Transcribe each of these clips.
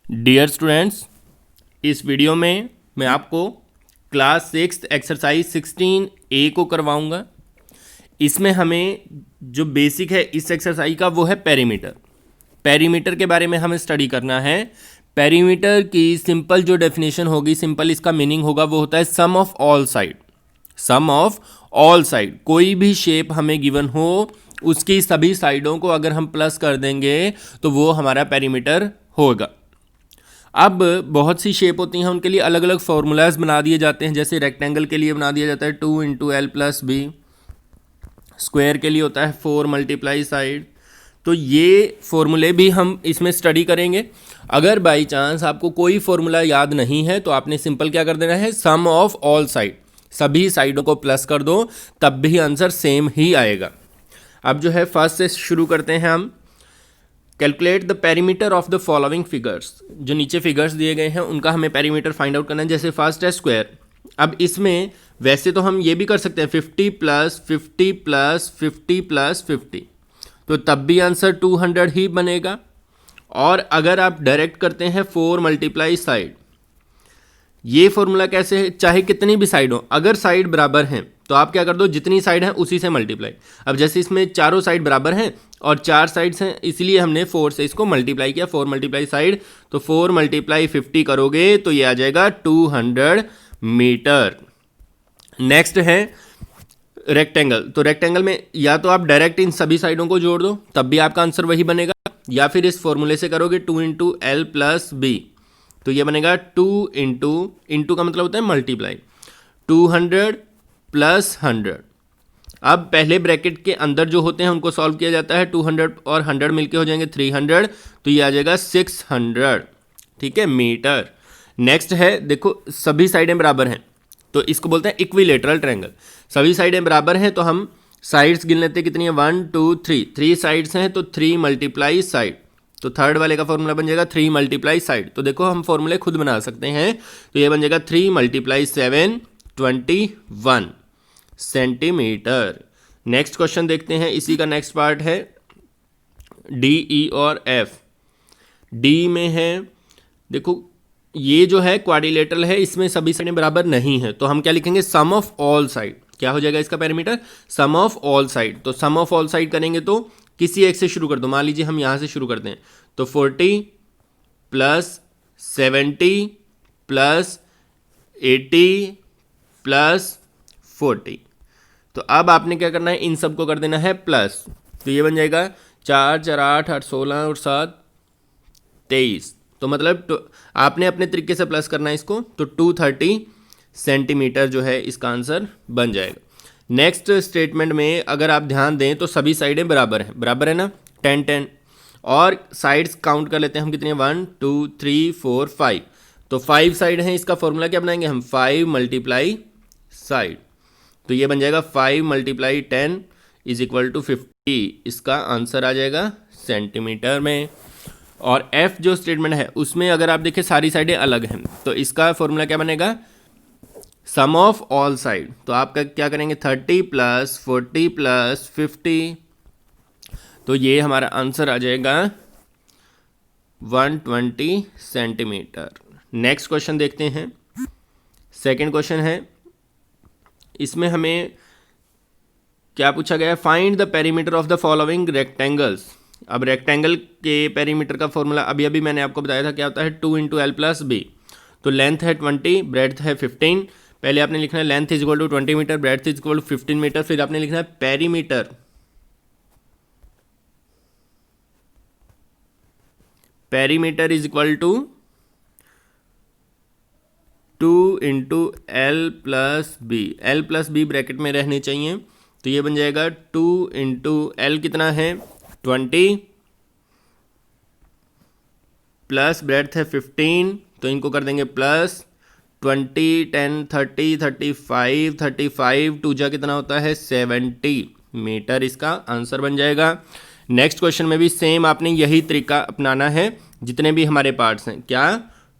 Dear students, इस video में मैं आपको क्लास 6 एक्सरसाइज 16A को करवाऊंगा। इसमें हमें जो बेसिक है इस एक्सरसाइज का वो है पेरीमीटर। पेरीमीटर के बारे में हमें स्टडी करना है। पेरीमीटर की सिंपल जो डेफिनेशन होगी, सिंपल इसका मीनिंग होगा, वो होता है sum of all side. Sum of all side, कोई भी शेप हमें गिवन हो उसकी सभी साइडों को अगर हम प्लस कर देंगे तो वो हमारा पेरीमीटर होगा। अब बहुत सी शेप होती हैं, उनके लिए अलग अलग फार्मूलाज बना दिए जाते हैं। जैसे रेक्टेंगल के लिए बना दिया जाता है 2 into L plus B, square के लिए होता है 4 मल्टीप्लाई साइड। तो ये फॉर्मूले भी हम इसमें स्टडी करेंगे। अगर बाई चांस आपको कोई फॉर्मूला याद नहीं है तो आपने सिंपल क्या कर देना है, सम ऑफ ऑल साइड, सभी साइडों को प्लस कर दो, तब भी आंसर सेम ही आएगा। अब जो है फर्स्ट से शुरू करते हैं हम। Calculate the perimeter of the following figures. जो नीचे फिगर्स दिए गए हैं उनका हमें पेरीमीटर फाइंड आउट करना है। जैसे फर्स्ट है स्क्वायर। अब इसमें वैसे तो हम ये भी कर सकते हैं 50 प्लस 50 प्लस 50 प्लस 50, तो तब भी आंसर 200 ही बनेगा। और अगर आप डायरेक्ट करते हैं 4 मल्टीप्लाई साइड, ये फॉर्मूला कैसे है, चाहे कितनी भी साइड हो, अगर साइड बराबर हैं तो आप क्या कर दो, जितनी साइड है उसी से मल्टीप्लाई। अब जैसे इसमें चारों साइड बराबर हैं और 4 साइड्स हैं, इसलिए हमने 4 से इसको मल्टीप्लाई किया, 4 मल्टीप्लाई साइड, तो 4 मल्टीप्लाई 50 करोगे तो ये आ जाएगा 200 मीटर। नेक्स्ट है रेक्टेंगल। तो रेक्टेंगल में या तो आप डायरेक्ट इन सभी साइडों को जोड़ दो तब भी आपका आंसर वही बनेगा, या फिर इस फॉर्मूले से करोगे 2 इंटू एल प्लस बी, तो ये बनेगा 2 इंटू का मतलब होता है मल्टीप्लाई, 200 प्लस 100। अब पहले ब्रैकेट के अंदर जो होते हैं उनको सॉल्व किया जाता है, 200 और 100 मिलके हो जाएंगे 300, तो ये आ जाएगा 600, ठीक है, मीटर। नेक्स्ट है, देखो सभी साइडें बराबर हैं तो इसको बोलते हैं इक्विलेटरल ट्रायंगल। सभी साइडें बराबर हैं तो हम साइड्स गिन लेते हैं, कितनी है 1 2 3, 3 साइड्स हैं तो 3 मल्टीप्लाई साइड, तो थर्ड वाले का फॉर्मूला बन जाएगा 3 मल्टीप्लाई साइड। तो देखो हम फॉर्मूले खुद बना सकते हैं, तो ये बन जाएगा 3 मल्टीप्लाई 7 21 सेंटीमीटर। नेक्स्ट क्वेश्चन देखते हैं, इसी का नेक्स्ट पार्ट है डी ई और एफ। डी में है, देखो ये जो है क्वाड्रिलेटरल है, इसमें सभी साइडें बराबर नहीं है, तो हम क्या लिखेंगे, सम ऑफ ऑल साइड। क्या हो जाएगा इसका parameter, sum of all side. तो सम ऑफ ऑल साइड करेंगे तो किसी एक से शुरू कर दो, मान लीजिए हम यहां से शुरू करते हैं, तो 40 प्लस 70 प्लस 80 प्लस 40। तो अब आपने क्या करना है, इन सबको कर देना है प्लस, तो ये बन जाएगा 4 4 8 8 16 और 7 23। तो मतलब आपने अपने तरीके से प्लस करना है इसको, तो 230 सेंटीमीटर जो है इसका आंसर बन जाएगा। नेक्स्ट स्टेटमेंट में अगर आप ध्यान दें तो सभी साइडें बराबर हैं, बराबर है ना, 10 10, और साइड्स काउंट कर लेते हैं हम, कितनी है 1 2 3 4 5, तो 5 साइड हैं। इसका फॉर्मूला क्या बनाएंगे हम, 5 मल्टीप्लाई साइड, तो ये बन जाएगा 5 मल्टीप्लाई 10 इज इक्वल टू 50। इसका आंसर आ जाएगा सेंटीमीटर में। और एफ जो स्टेटमेंट है उसमें अगर आप देखें सारी साइडें अलग हैं, तो इसका फॉर्मूला क्या बनेगा, सम ऑफ ऑल साइड। तो आपका क्या करेंगे, 30 प्लस 40 प्लस 50, तो ये हमारा आंसर आ जाएगा 120 सेंटीमीटर। नेक्स्ट क्वेश्चन देखते हैं, सेकंड क्वेश्चन है, इसमें हमें क्या पूछा गया है, find the perimeter of the following rectangles. अब रेक्टेंगल के पेरीमीटर का फॉर्मूला अभी अभी मैंने आपको बताया था, क्या होता है 2 इंटू एल प्लस बी। तो लेंथ है 20, ब्रेड्थ है 15। पहले आपने लिखना है length is equal to 20 metre, breadth is equal to 15 metre, फिर आपने लिखना है perimeter. Perimeter is equal to 2 into L plus B, L plus B bracket में रहने चाहिए, तो ये बन जाएगा 2 इंटू एल कितना है 20 प्लस ब्रेड्थ है 15, तो इनको कर देंगे प्लस 20 10 30 35 35 टू जा कितना होता है 70 मीटर, इसका आंसर बन जाएगा। नेक्स्ट क्वेश्चन में भी सेम आपने यही तरीका अपनाना है, जितने भी हमारे पार्ट्स हैं, क्या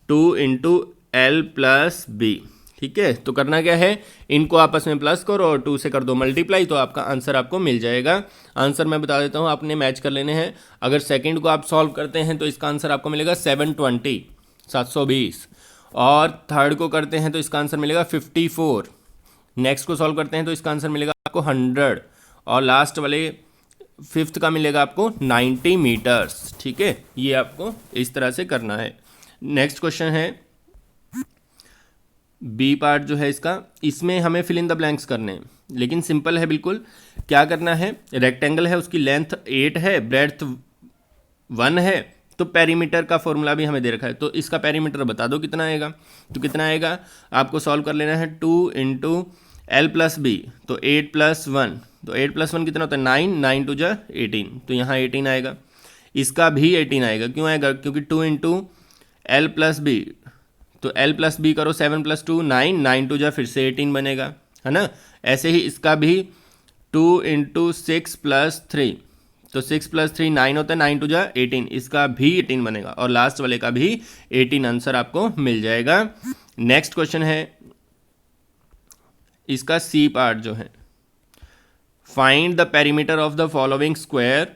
2 इंटू एल प्लस बी, ठीक है। तो करना क्या है, इनको आपस में प्लस करो और 2 से कर दो मल्टीप्लाई, तो आपका आंसर आपको मिल जाएगा। आंसर मैं बता देता हूँ, आपने मैच कर लेने हैं। अगर सेकंड को आप सॉल्व करते हैं तो इसका आंसर आपको मिलेगा 720, 720। और थर्ड को करते हैं तो इसका आंसर मिलेगा 54। नेक्स्ट को सॉल्व करते हैं तो इसका आंसर मिलेगा आपको 100। और लास्ट वाले फिफ्थ का मिलेगा आपको 90 मीटर्स। ठीक है, ये आपको इस तरह से करना है। नेक्स्ट क्वेश्चन है बी पार्ट जो है इसका, इसमें हमें फिल इन द ब्लैंक्स करने हैं, लेकिन सिंपल है बिल्कुल। क्या करना है, रेक्टेंगल है, उसकी लेंथ 8 है, ब्रेड्थ 1 है, तो पेरीमीटर का फॉर्मूला भी हमें दे रखा है, तो इसका पेरीमीटर बता दो कितना आएगा। तो कितना आएगा, आपको सॉल्व कर लेना है 2 इंटू एल प्लस बी, तो 8 प्लस 1, तो 8 प्लस 1 कितना होता है 9, 9 टू जा 18, तो यहाँ 18 आएगा। इसका भी 18 आएगा, क्यों आएगा, क्योंकि 2 इंटू एल प्लस बी, तो एल प्लस बी करो 7 प्लस 2 9, 9 टू जा फिर से 18 बनेगा, है ना। ऐसे ही इसका भी 2 इंटू 6 प्लस 3, तो 6 प्लस 3 9 होता है, 9 टू जा 18, इसका भी 18 बनेगा। और लास्ट वाले का भी 18 आंसर आपको मिल जाएगा। नेक्स्ट क्वेश्चन है इसका सी पार्ट जो है, find the perimeter of the following square.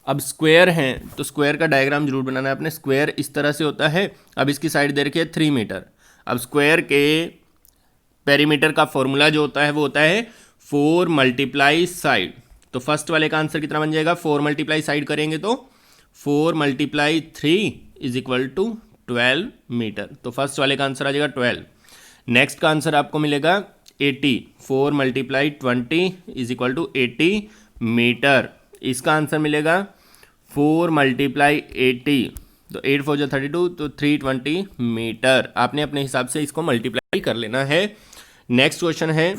अब स्क्वायर हैं तो स्क्वायर का डायग्राम जरूर बनाना है आपने। स्क्वायर इस तरह से होता है, अब इसकी साइड दे रखी है 3 मीटर। अब स्क्वायर के पेरीमीटर का फॉर्मूला जो होता है वो होता है 4 मल्टीप्लाई साइड। तो फर्स्ट वाले का आंसर कितना बन जाएगा, 4 मल्टीप्लाई साइड करेंगे तो 4 multiply 3 is equal to 12 metre. तो फर्स्ट वाले का आंसर आ जाएगा 12। नेक्स्ट का आंसर आपको मिलेगा 80, 4 multiply 20 is equal to 80 metre. इसका आंसर मिलेगा 4 मल्टीप्लाई 80, तो 8 4 जो 32, तो 320 मीटर। आपने अपने हिसाब से इसको मल्टीप्लाई कर लेना है। नेक्स्ट क्वेश्चन है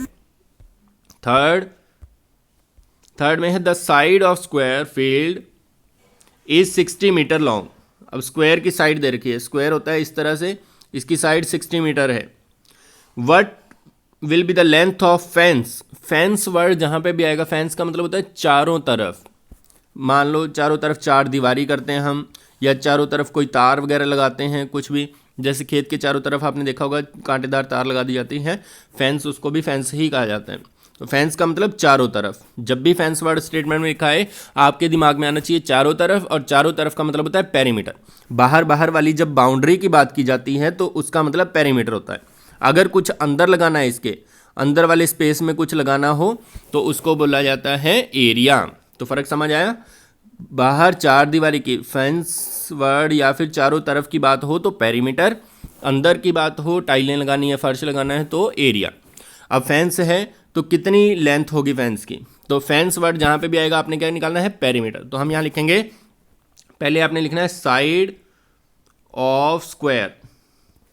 थर्ड में है the side of square field is 60 metre long. अब स्क्वायर की साइड दे रखी है, स्क्वायर होता है इस तरह से, इसकी साइड 60 मीटर है। What will be the length of fence. Fence word जहां पे भी आएगा, फेंस का मतलब होता है चारों तरफ। मान लो चारों तरफ चार दीवारी करते हैं हम, या चारों तरफ कोई तार वगैरह लगाते हैं, कुछ भी, जैसे खेत के चारों तरफ आपने देखा होगा कांटेदार तार लगा दी जाती है, फेंस, उसको भी फेंस ही कहा जाता है। तो फेंस का मतलब चारों तरफ। जब भी फेंस वर्ड स्टेटमेंट में लिखा है आपके दिमाग में आना चाहिए चारों तरफ, और चारों तरफ का मतलब होता है पेरीमीटर। बाहर वाली जब बाउंड्री की बात की जाती है तो उसका मतलब पेरीमीटर होता है। अगर कुछ अंदर लगाना है, इसके अंदर वाले स्पेस में कुछ लगाना हो तो उसको बोला जाता है एरिया। तो फर्क समझ आया। बाहर चार दीवारी की फेंस वर्ड या फिर चारों तरफ की बात हो तो पेरीमीटर, अंदर की बात हो टाइलें लगानी है, फर्श लगाना है तो एरिया। अब फेंस है तो कितनी लेंथ होगी फेंस की, तो फेंस वर्ड जहाँ पे भी आएगा आपने क्या निकालना है, पेरीमीटर। तो हम यहाँ लिखेंगे, पहले आपने लिखना है साइड ऑफ स्क्वायर,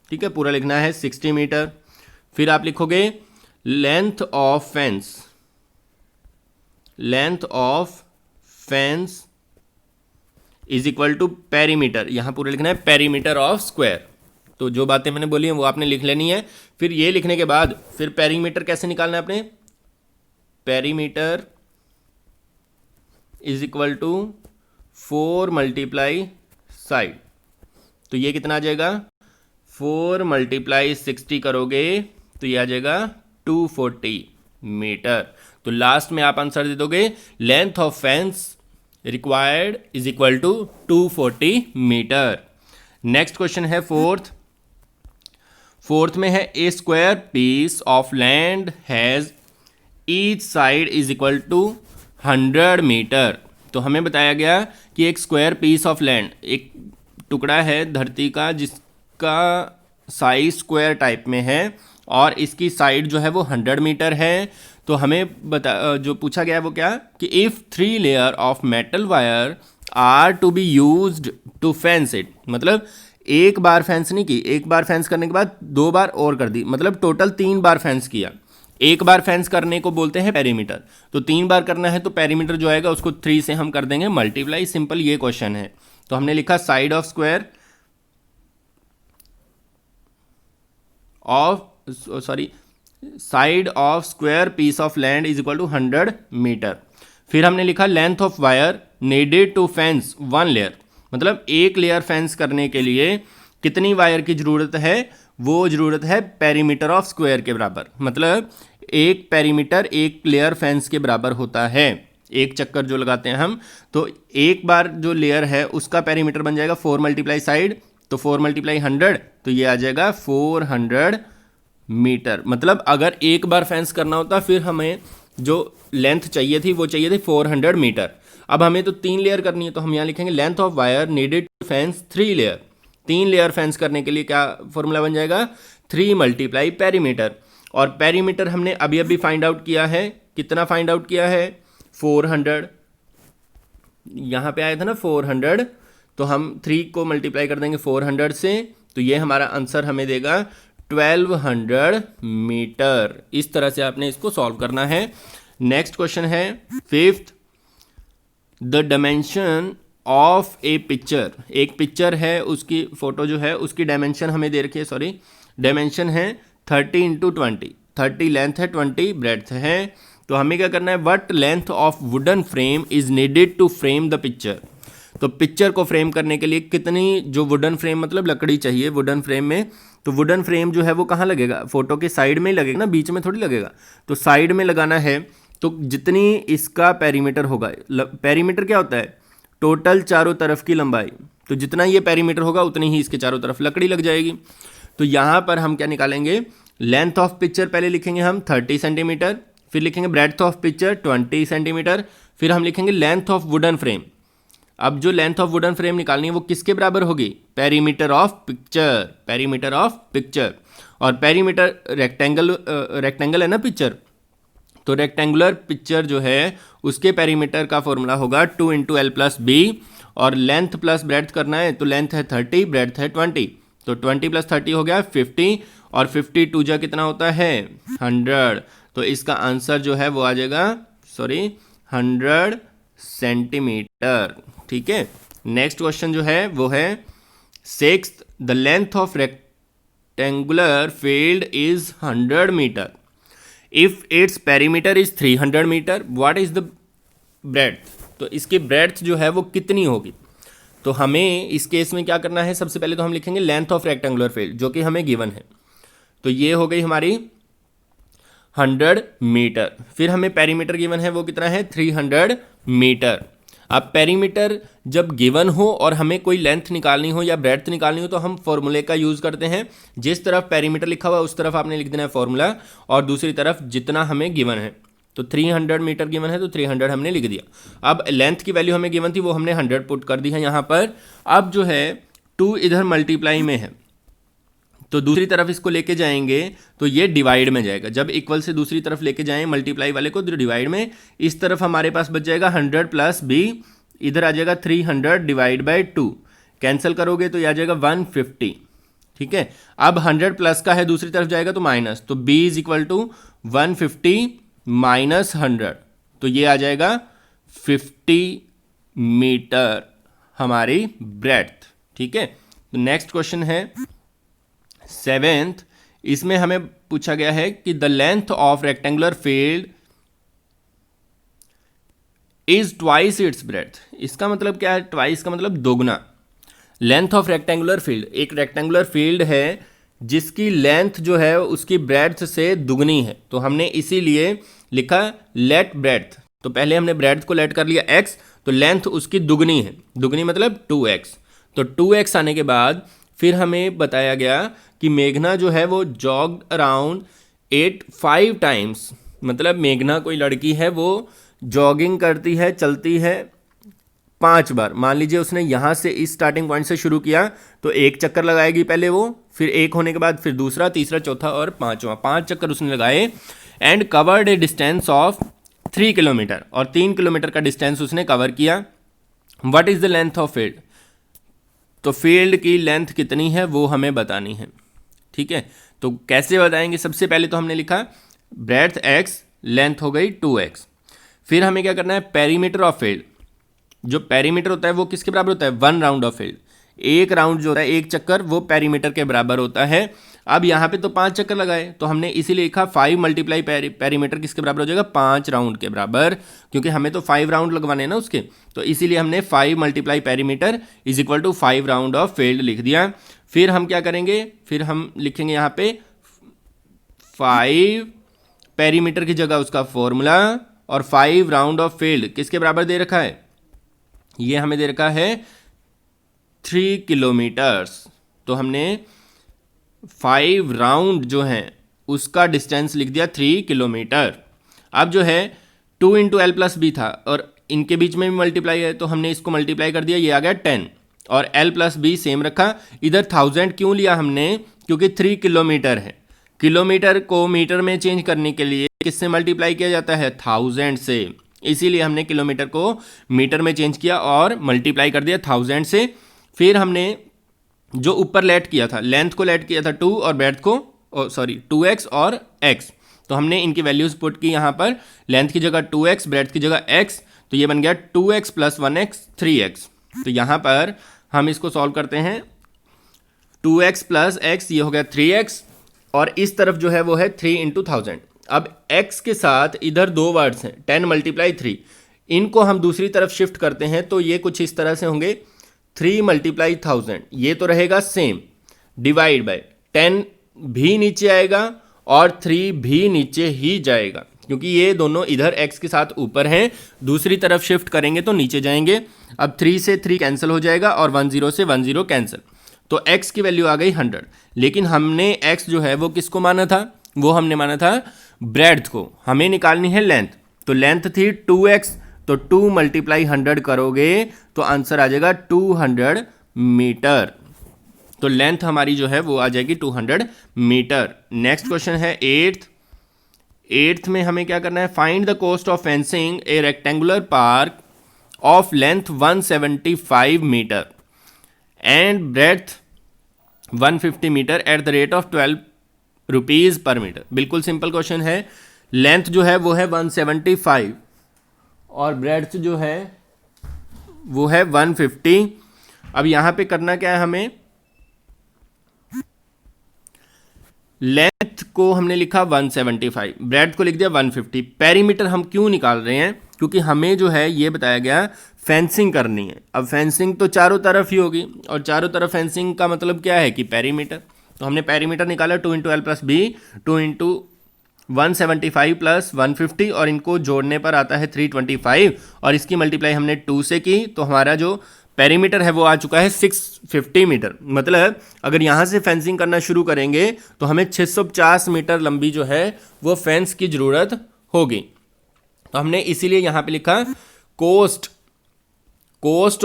ठीक है, पूरा लिखना है 60 मीटर। फिर आप लिखोगे length of fence, length of fence is equal to perimeter, यहां पूरा लिखना है पेरीमीटर ऑफ स्क्वायर। तो जो बातें मैंने बोली हैं वो आपने लिख लेनी है। फिर ये लिखने के बाद फिर पेरीमीटर कैसे निकालना है आपने, perimeter is equal to 4 multiply side. तो ये कितना आ जाएगा, 4 मल्टीप्लाई 60 करोगे तो ये आ जाएगा 240 मीटर। तो लास्ट में आप आंसर दे दोगे length of fence required is equal to 240 metre. Next question है फोर्थ में है a square piece of land has each side is equal to 100 metre. तो हमें बताया गया कि एक स्क्वायर पीस ऑफ लैंड, एक टुकड़ा है धरती का जिसका साइज स्क्वायर टाइप में है और इसकी साइड जो है वो 100 मीटर है। तो हमें जो पूछा गया है वो क्या, कि if 3 layer of metal wire are to be used to fence it, मतलब एक बार फेंस नहीं की, एक बार फेंस करने के बाद 2 बार और कर दी, मतलब टोटल 3 बार फेंस किया। एक बार फेंस करने को बोलते हैं पेरीमीटर, तो 3 बार करना है तो पेरीमीटर जो आएगा उसको 3 से हम कर देंगे मल्टीप्लाई। सिंपल ये क्वेश्चन है। तो हमने लिखा side of square side of square piece of land is equal to 100 metre. फिर हमने लिखा length of wire needed to fence 1 layer, मतलब एक लेयर फेंस करने के लिए कितनी वायर की ज़रूरत है, वो ज़रूरत है पेरीमीटर ऑफ स्क्वायर के बराबर। मतलब एक पेरीमीटर एक लेयर फेंस के बराबर होता है। एक चक्कर जो लगाते हैं हम, तो एक बार जो लेयर है उसका पेरीमीटर बन जाएगा 4 मल्टीप्लाई साइड, तो 4 मल्टीप्लाई 100, तो ये आ जाएगा 400 मीटर। मतलब अगर एक बार फेंस करना होता फिर हमें जो लेंथ चाहिए थी वो चाहिए थी 400 मीटर। अब हमें तो 3 लेयर करनी है, तो हम यहाँ लिखेंगे length of wire needed to fence 3 layer. 3 layer fence करने के लिए क्या फॉर्मूला बन जाएगा, 3 मल्टीप्लाई पेरीमीटर। और पेरीमीटर हमने अभी अभी फाइंड आउट किया है, कितना फाइंड आउट किया है, 400। यहाँ पे आया था ना 400, तो हम 3 को मल्टीप्लाई कर देंगे 400 से, तो ये हमारा आंसर हमें देगा 1200 मीटर। इस तरह से आपने इसको सॉल्व करना है। नेक्स्ट क्वेश्चन है 5th, the dimension of A picture. एक पिक्चर है, उसकी फोटो जो है उसकी डायमेंशन हमें दे रखी है, सॉरी डायमेंशन है 30 × 20, 30 लेंथ है 20 ब्रेड्थ है। तो हमें क्या करना है, what length of wooden frame is needed to frame the picture. तो पिक्चर को फ्रेम करने के लिए कितनी, जो वुडन फ्रेम मतलब लकड़ी चाहिए वुडन फ्रेम में, तो वुडन फ्रेम जो है वो कहाँ लगेगा, फोटो के साइड में ही लगेगा ना, बीच में थोड़ी लगेगा, तो साइड में लगाना है। तो जितनी इसका पेरीमीटर होगा, पेरीमीटर क्या होता है, टोटल चारों तरफ की लंबाई, तो जितना ये पेरीमीटर होगा उतनी ही इसके चारों तरफ लकड़ी लग जाएगी। तो यहाँ पर हम क्या निकालेंगे, लेंथ ऑफ पिक्चर पहले लिखेंगे हम 30 सेंटीमीटर, फिर लिखेंगे ब्रेड्थ ऑफ पिक्चर 20 सेंटीमीटर, फिर हम लिखेंगे लेंथ ऑफ वुडन फ्रेम। अब जो लेंथ ऑफ वुडन फ्रेम निकालनी है वो किसके बराबर होगी, perimeter of picture, perimeter of picture. और पेरीमीटर रेक्टेंगल है ना पिक्चर, तो रेक्टेंगुलर पिक्चर जो है उसके पेरीमीटर का फॉर्मूला होगा 2 × L + B, और लेंथ प्लस ब्रेड्थ करना है, तो लेंथ है 30 ब्रेड्थ है 20, तो 20 + 30 हो गया 50, और 50 2 जा कितना होता है 100। तो इसका आंसर जो है वो आ जाएगा 100 सेंटीमीटर। ठीक है। नेक्स्ट क्वेश्चन जो है वो है 6th, the length of rectangular field is 100 metre if its perimeter is 300 metre, what is the breadth. तो इसकी ब्रेड्थ जो है वो कितनी होगी। तो हमें इस केस में क्या करना है, सबसे पहले तो हम लिखेंगे लेंथ ऑफ रेक्टेंगुलर फील्ड जो कि हमें गिवन है, तो ये हो गई हमारी 100 मीटर। फिर हमें पेरीमीटर गिवन है वो कितना है 300 मीटर। अब पेरीमीटर जब गिवन हो और हमें कोई लेंथ निकालनी हो या ब्रेड्थ निकालनी हो तो हम फॉर्मूले का यूज़ करते हैं, जिस तरफ पेरीमीटर लिखा हुआ है उस तरफ आपने लिख देना है फॉर्मूला, और दूसरी तरफ जितना हमें गिवन है। तो 300 मीटर गिवन है तो 300 हमने लिख दिया। अब लेंथ की वैल्यू हमें गिवन थी वो हमने 100 पुट कर दी है यहाँ पर। अब जो है 2 इधर मल्टीप्लाई में है तो दूसरी तरफ इसको लेके जाएंगे तो ये डिवाइड में जाएगा। जब इक्वल से दूसरी तरफ लेके जाएं मल्टीप्लाई वाले को तो डिवाइड में, इस तरफ हमारे पास बच जाएगा 100 + B, इधर आ जाएगा 300 / 2, कैंसिल करोगे तो ये आ जाएगा 150। ठीक है। अब 100 प्लस का है दूसरी तरफ जाएगा तो माइनस, तो B = 150 - 100, तो ये आ जाएगा 50 मीटर हमारी ब्रेड्थ। ठीक है। तो नेक्स्ट क्वेश्चन है 7th, इसमें हमें पूछा गया है कि the length of rectangular field is twice its breadth. इसका मतलब क्या है, ट्वाइस का मतलब दोगुना। लेंथ ऑफ रेक्टेंगुलर फील्ड, एक रेक्टेंगुलर फील्ड है जिसकी लेंथ जो है उसकी ब्रेड्थ से दुगनी है, तो हमने इसीलिए लिखा लेट ब्रेड्थ। तो पहले हमने ब्रेड्थ को लेट कर लिया x, तो लेंथ उसकी दुगनी है, दुगनी मतलब 2x। तो 2x आने के बाद फिर हमें बताया गया कि मेघना जो है वो जॉग अराउंड 5 टाइम्स, मतलब मेघना कोई लड़की है वो जॉगिंग करती है, चलती है 5 बार। मान लीजिए उसने यहाँ से इस स्टार्टिंग पॉइंट से शुरू किया तो एक चक्कर लगाएगी पहले वो, फिर एक होने के बाद फिर दूसरा, तीसरा, चौथा और पांचवा, 5 चक्कर उसने लगाए। And covered A distance of 3 kilometre, और 3 किलोमीटर का डिस्टेंस उसने कवर किया। What is the length of field, तो फील्ड की लेंथ कितनी है वो हमें बतानी है। ठीक है। तो कैसे बताएंगे, सबसे पहले तो हमने लिखा ब्रेड्थ x, लेंथ हो गई 2x। फिर हमें क्या करना है, पेरीमीटर ऑफ फील्ड। जो पेरीमीटर होता है वो किसके बराबर होता है, 1 राउंड ऑफ फील्ड। एक राउंड जो होता है, एक चक्कर, वो पेरीमीटर के बराबर होता है। अब यहाँ पे तो 5 चक्कर लगाए तो हमने इसीलिए लिखा 5 × पेरीमीटर किसके बराबर हो जाएगा, 5 राउंड के बराबर, क्योंकि हमें तो 5 राउंड लगवाने हैं ना उसके, तो इसीलिए हमने 5 × पेरीमीटर = 5 राउंड ऑफ फील्ड लिख दिया। फिर हम क्या करेंगे, फिर हम लिखेंगे यहाँ पे 5 पेरीमीटर की जगह उसका फॉर्मूला और 5 राउंड ऑफ फील्ड किसके बराबर दे रखा है? ये हमें दे रखा है 3 किलोमीटर्स। तो हमने 5 राउंड जो है उसका डिस्टेंस लिख दिया 3 किलोमीटर। अब जो है 2 इंटू एल प्लस बी था और इनके बीच में भी मल्टीप्लाई है, तो हमने इसको मल्टीप्लाई कर दिया, ये आ गया 10 और एल प्लस बी सेम रखा। इधर 1000 क्यों लिया हमने? क्योंकि 3 किलोमीटर है। किलोमीटर को मीटर में चेंज करने के लिए किससे मल्टीप्लाई किया जाता है? 1000 से। इसीलिए हमने किलोमीटर को मीटर में चेंज किया और मल्टीप्लाई कर दिया 1000 से। फिर हमने जो ऊपर लेट किया था, लेंथ को लेट किया था 2 और ब्रेड्थ को 2x और x, तो हमने इनकी वैल्यूज पुट की यहाँ पर। लेंथ की जगह 2x, ब्रेड्थ की जगह x, तो ये बन गया 2x प्लस 1x 3x। तो यहाँ पर हम इसको सॉल्व करते हैं। 2x प्लस x ये हो गया 3x और इस तरफ जो है वो है 3 इंटू 1000। अब x के साथ इधर दो वर्ड्स हैं 10 मल्टीप्लाई 3, इनको हम दूसरी तरफ शिफ्ट करते हैं तो ये कुछ इस तरह से होंगे 3 मल्टीप्लाई 1000, ये तो रहेगा सेम, डिवाइड बाय 10 भी नीचे आएगा और 3 भी नीचे ही जाएगा, क्योंकि ये दोनों इधर x के साथ ऊपर हैं, दूसरी तरफ शिफ्ट करेंगे तो नीचे जाएंगे। अब 3 से 3 कैंसिल हो जाएगा और 10 से 10 कैंसिल, तो x की वैल्यू आ गई 100। लेकिन हमने x जो है वो किसको माना था? वो हमने माना था ब्रेड्थ को। हमें निकालनी है लेंथ, तो लेंथ थी 2x, तो 2 मल्टीप्लाई 100 करोगे तो आंसर आ जाएगा 200 मीटर। तो लेंथ हमारी जो है वो आ जाएगी 200 मीटर। नेक्स्ट क्वेश्चन है 8th में हमें क्या करना है? Find the cost of fencing a rectangular park of length 175 metre and breadth 150 metre at the rate of 12 rupees per metre. बिल्कुल सिंपल क्वेश्चन है। लेंथ जो है वो है 175 और ब्रेड्थ जो है वो है 150। अब यहाँ पे करना क्या है हमें? लेंथ को हमने लिखा 175, ब्रेड्थ को लिख दिया 150। पेरीमीटर हम क्यों निकाल रहे हैं? क्योंकि हमें जो है ये बताया गया फेंसिंग करनी है। अब फेंसिंग तो चारों तरफ ही होगी और चारों तरफ फेंसिंग का मतलब क्या है कि पेरीमीटर। तो हमने पेरीमीटर निकाला 2 into L plus B, 2 into 175 plus 150 और इनको जोड़ने पर आता है 325 और इसकी मल्टीप्लाई हमने 2 से की, तो हमारा जो पेरीमीटर है वो आ चुका है 650 मीटर। मतलब अगर यहाँ से फेंसिंग करना शुरू करेंगे तो हमें 650 मीटर लंबी जो है वो फेंस की ज़रूरत होगी। तो हमने इसीलिए यहाँ पे लिखा cost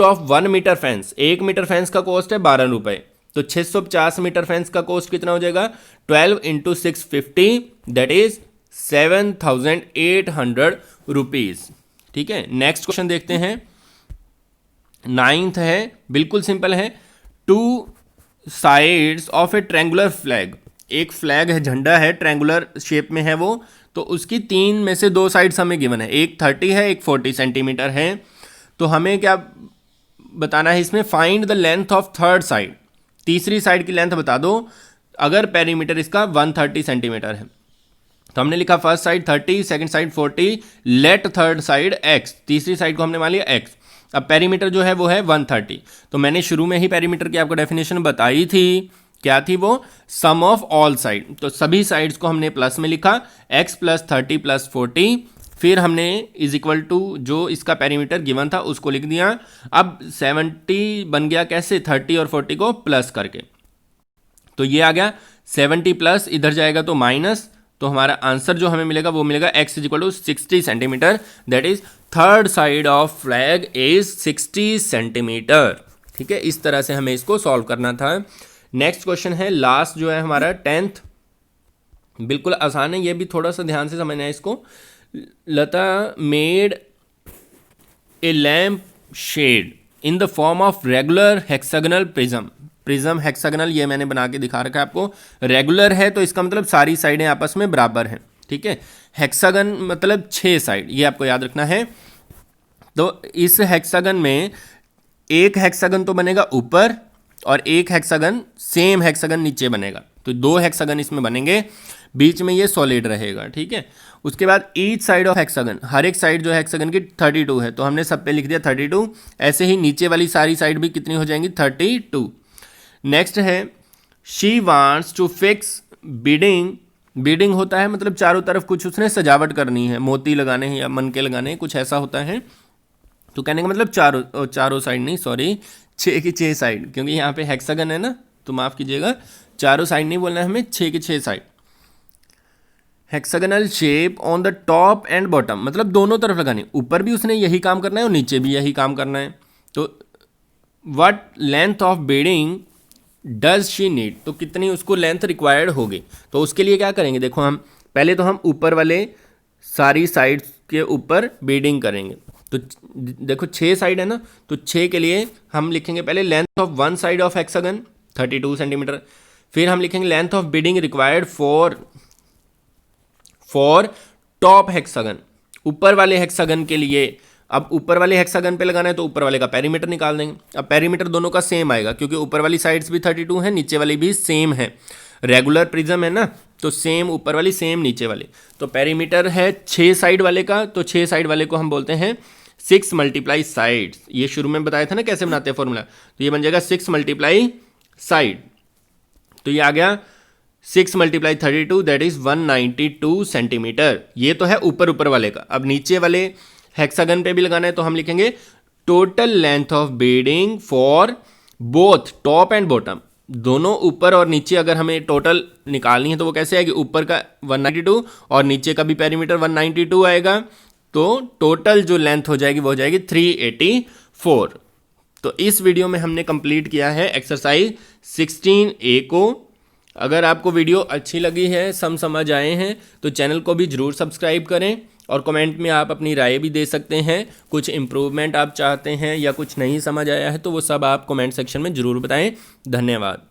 of 1 metre fence. 1 metre fence का कॉस्ट है 12 रुपये, तो 650 मीटर फेंस का कॉस्ट कितना हो जाएगा? 12 इंटू 650 दैट इज 7800 रुपीज़। ठीक है, नेक्स्ट क्वेश्चन देखते हैं। 9th है, बिल्कुल सिंपल है। 2 sides of A triangular flag, एक फ्लैग है, झंडा है, ट्रैंगुलर शेप में है वो, तो उसकी 3 में से 2 साइड्स हमें गिवन है, एक 30 है एक 40 सेंटीमीटर है। तो हमें क्या बताना है इसमें? Find the length of third side. तीसरी साइड की लेंथ बता दो अगर पेरीमीटर इसका 130 सेंटीमीटर है। तो हमने लिखा first side 30, second side 40, let third side x, तीसरी साइड को हमने मान लिया x। अब पेरीमीटर जो है वो है 130, तो मैंने शुरू में ही पेरीमीटर की आपको डेफिनेशन बताई थी, क्या थी वो? सम ऑफ ऑल साइड। तो सभी साइड्स को हमने प्लस में लिखा, x प्लस 30 प्लस 40, फिर हमने इज इक्वल टू जो इसका पेरीमीटर गिवन था उसको लिख दिया। अब 70 बन गया कैसे? 30 और 40 को प्लस करके, तो ये आ गया 70 प्लस, इधर जाएगा तो माइनस, तो हमारा आंसर जो हमें मिलेगा वो मिलेगा x is equal to 60 centimetre, that is third side of flag is 60 centimetre. ठीक है, इस तरह से हमें इसको सॉल्व करना था। नेक्स्ट क्वेश्चन है लास्ट जो है हमारा 10th, बिल्कुल आसान है, ये भी थोड़ा सा ध्यान से समझना है इसको। Lata made a lamp shade in the form of regular hexagonal prism. Prism hexagonal ये मैंने बना के दिखा रखा है आपको। रेगुलर है तो इसका मतलब सारी साइडें आपस में बराबर हैं। ठीक है, हेक्सागन मतलब 6 साइड, ये आपको याद रखना है। तो इस हेक्सागन में एक हेक्सागन तो बनेगा ऊपर और एक हेक्सागन सेम हेक्सागन नीचे बनेगा, तो 2 हेक्सागन इसमें बनेंगे, बीच में ये सॉलिड रहेगा। ठीक है, उसके बाद ईच साइड ऑफ हेक्सागन, हर एक साइड जो है हेक्सागन की 32 है, तो हमने सब पे लिख दिया 32। ऐसे ही नीचे वाली सारी साइड भी कितनी हो जाएंगी? 32। नेक्स्ट है she wants to fix beading beading होता है मतलब चारों तरफ कुछ उसने सजावट करनी है, मोती लगाने हैं या मनके लगाने हैं, कुछ ऐसा होता है। तो कहने का मतलब चारों साइड नहीं, सॉरी, 6 की 6 साइड, क्योंकि यहाँ पे हेक्सागन है ना, तो माफ़ कीजिएगा, चारों साइड नहीं बोलना है हमें, 6 की 6 side. Hexagonal shape on the top and bottom, मतलब दोनों तरफ लगानी, ऊपर भी उसने यही काम करना है और नीचे भी यही काम करना है। तो what length of beading does she need, तो कितनी उसको लेंथ रिक्वायर्ड होगी। तो उसके लिए क्या करेंगे, देखो हम पहले तो हम ऊपर वाले सारी साइड्स के ऊपर बीडिंग करेंगे। तो देखो 6 साइड है ना, तो 6 के लिए हम लिखेंगे पहले length of one side of hexagon 32 centimetre, फिर हम लिखेंगे length of beading required for top hexagon, ऊपर वाले हेक्सागन के लिए। अब ऊपर वाले हेक्सागन पे लगाना है तो ऊपर वाले का पेरीमीटर निकाल देंगे। अब पेरीमीटर दोनों का सेम आएगा क्योंकि ऊपर वाली साइड्स भी 32 है, नीचे वाली भी सेम है, रेगुलर प्रिज्म है ना, तो सेम ऊपर वाली सेम नीचे वाली। तो पेरीमीटर है 6 साइड वाले का, तो 6 साइड वाले को हम बोलते हैं 6 मल्टीप्लाई साइड्स। ये शुरू में बताया था ना कैसे बनाते हैं फॉर्मूला, तो ये बन जाएगा 6 मल्टीप्लाई साइड। तो ये आ गया 6 मल्टीप्लाई 32, दैट इज 192 सेंटीमीटर। ये तो है ऊपर ऊपर वाले का। अब नीचे वाले हेक्सागन पे भी लगाना है तो हम लिखेंगे total length of beading for both top and bottom, दोनों ऊपर और नीचे अगर हमें टोटल निकालनी है तो वो कैसे आएगी, ऊपर का 192 और नीचे का भी पेरीमीटर 192 आएगा, तो टोटल जो लेंथ हो जाएगी वो हो जाएगी 384। तो इस वीडियो में हमने कंप्लीट किया है एक्सरसाइज 16A को। अगर आपको वीडियो अच्छी लगी है, समझ आए हैं, तो चैनल को भी ज़रूर सब्सक्राइब करें और कमेंट में आप अपनी राय भी दे सकते हैं। कुछ इम्प्रूवमेंट आप चाहते हैं या कुछ नहीं समझ आया है तो वो सब आप कमेंट सेक्शन में ज़रूर बताएं। धन्यवाद।